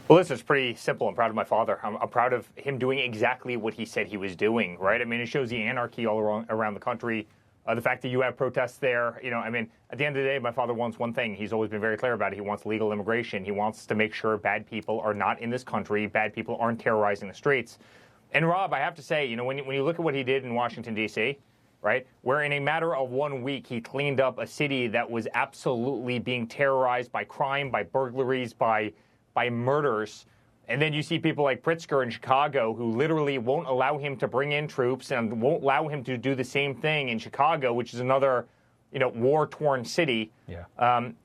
Well, listen, it's pretty simple. I'm proud of my father. I'm proud of him doing exactly what he said he was doing, right? I mean, it shows the anarchy all around the country. The fact that you have protests there, I mean, at the end of the day, my father wants one thing. He's always been very clear about it. He wants legal immigration. He wants to make sure bad people are not in this country, bad people aren't terrorizing the streets. And Rob, I have to say, when you look at what he did in Washington, D.C., right, where in a matter of 1 week he cleaned up a city that was absolutely being terrorized by crime, by burglaries, by murders. And then you see people like Pritzker in Chicago who literally won't allow him to bring in troops and won't allow him to do the same thing in Chicago, which is another, war-torn city. Yeah.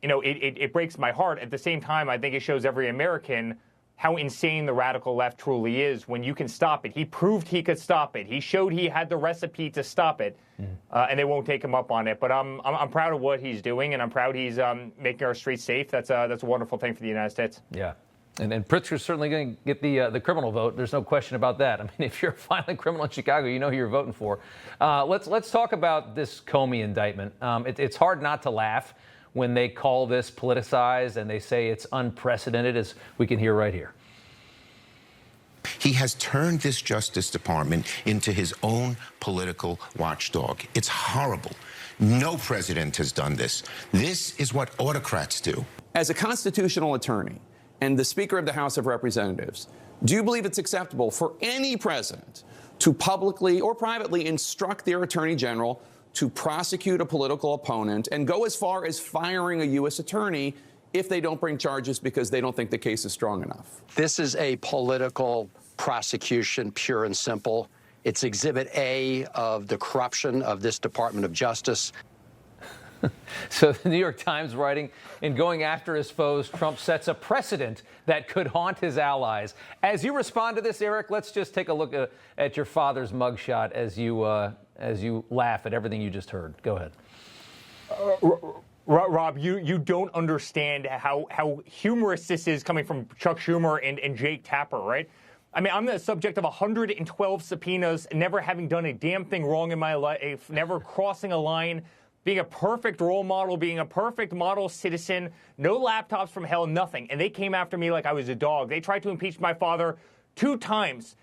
It breaks my heart. At the same time, I think it shows every American how insane the radical left truly is when you can stop it. He proved he could stop it. He showed he had the recipe to stop it, and they won't take him up on it. But I'm proud of what he's doing, and I'm proud he's making our streets safe. That's a wonderful thing for the United States. Yeah. And Pritzker's certainly going to get the criminal vote. There's no question about that. I mean, if you're a violent criminal in Chicago, you know who you're voting for. Let's talk about this Comey indictment. It's hard not to laugh when they call this politicized and they say it's unprecedented, as we can hear right here. He has turned this Justice Department into his own political watchdog. It's horrible. No president has done this. This is what autocrats do. As a constitutional attorney and the Speaker of the House of Representatives, do you believe it's acceptable for any president to publicly or privately instruct their attorney general to prosecute a political opponent and go as far as firing a U.S. attorney if they don't bring charges because they don't think the case is strong enough? This is a political prosecution, pure and simple. It's Exhibit A of the corruption of this Department of Justice. So the New York Times writing, in going after his foes, Trump sets a precedent that could haunt his allies. As you respond to this, Eric, let's just take a look at your father's mugshot as you laugh at everything you just heard. Go ahead. Rob, you don't understand how humorous this is coming from Chuck Schumer and Jake Tapper, right? I mean, I'm the subject of 112 subpoenas, never having done a damn thing wrong in my life, never crossing a line, being a perfect role model, being a perfect model citizen, no laptops from hell, nothing. And they came after me like I was a dog. They tried to impeach my father 2 times.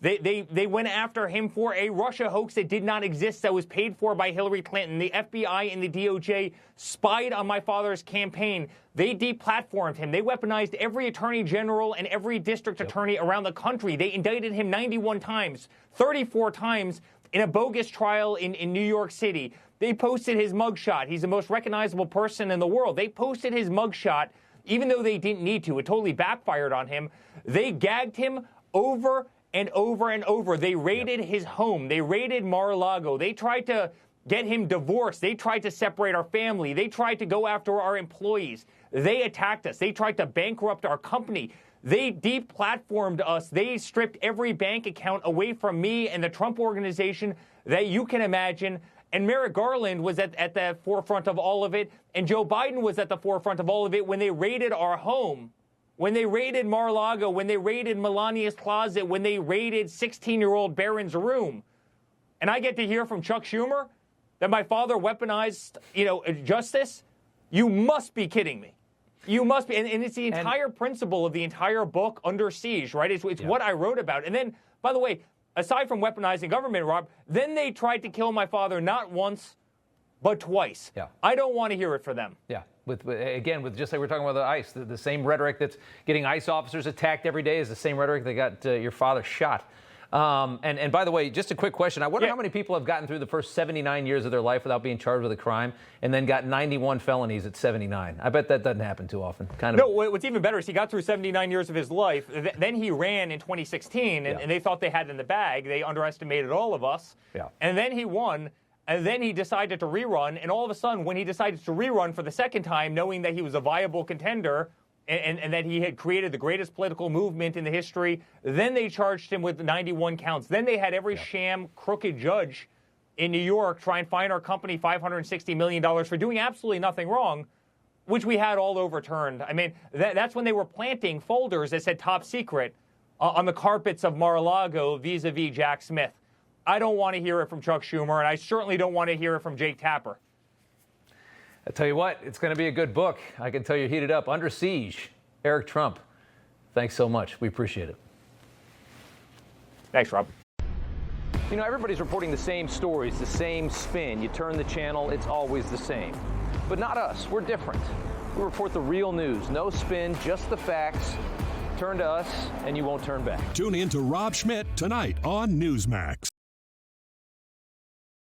They went after him for a Russia hoax that did not exist, that was paid for by Hillary Clinton. The FBI and the DOJ spied on my father's campaign. They deplatformed him. They weaponized every attorney general and every district attorney around the country. They indicted him 91 times, 34 times in a bogus trial in New York City. They posted his mugshot. He's the most recognizable person in the world. They posted his mugshot, even though they didn't need to. It totally backfired on him. They gagged him over and over and over. They raided his home. They raided Mar-a-Lago. They tried to get him divorced. They tried to separate our family. They tried to go after our employees. They attacked us. They tried to bankrupt our company. They deplatformed us. They stripped every bank account away from me and the Trump organization that you can imagine. And Merrick Garland was at the forefront of all of it. And Joe Biden was at the forefront of all of it when they raided our home. When they raided Mar-a-Lago, when they raided Melania's closet, when they raided 16-year-old Barron's room. And I get to hear from Chuck Schumer that my father weaponized, justice? You must be kidding me. You must be. And it's the entire principle of the entire book, Under Siege, right? It's what I wrote about. And then, by the way, aside from weaponizing government, Rob, then they tried to kill my father not once, but twice. Yeah. I don't want to hear it for them. Yeah. With just like we're talking about the ICE, the same rhetoric that's getting ICE officers attacked every day is the same rhetoric that got your father shot. And by the way, just a quick question. I wonder how many people have gotten through the first 79 years of their life without being charged with a crime and then got 91 felonies at 79. I bet that doesn't happen too often. No, what's even better is he got through 79 years of his life. Then he ran in 2016, and they thought they had it in the bag. They underestimated all of us. Yeah. And then he won. And then he decided to rerun, and all of a sudden, when he decided to rerun for the second time, knowing that he was a viable contender and that he had created the greatest political movement in the history, then they charged him with 91 counts. Then they had every sham, crooked judge in New York try and fine our company $560 million for doing absolutely nothing wrong, which we had all overturned. I mean, that's when they were planting folders that said top secret on the carpets of Mar-a-Lago vis-a-vis Jack Smith. I don't want to hear it from Chuck Schumer, and I certainly don't want to hear it from Jake Tapper. I tell you what, it's going to be a good book. I can tell you, heated up. Under Siege, Eric Trump. Thanks so much. We appreciate it. Thanks, Rob. You know, everybody's reporting the same stories, the same spin. You turn the channel, it's always the same. But not us. We're different. We report the real news. No spin, just the facts. Turn to us, and you won't turn back. Tune in to Rob Schmitt Tonight on Newsmax.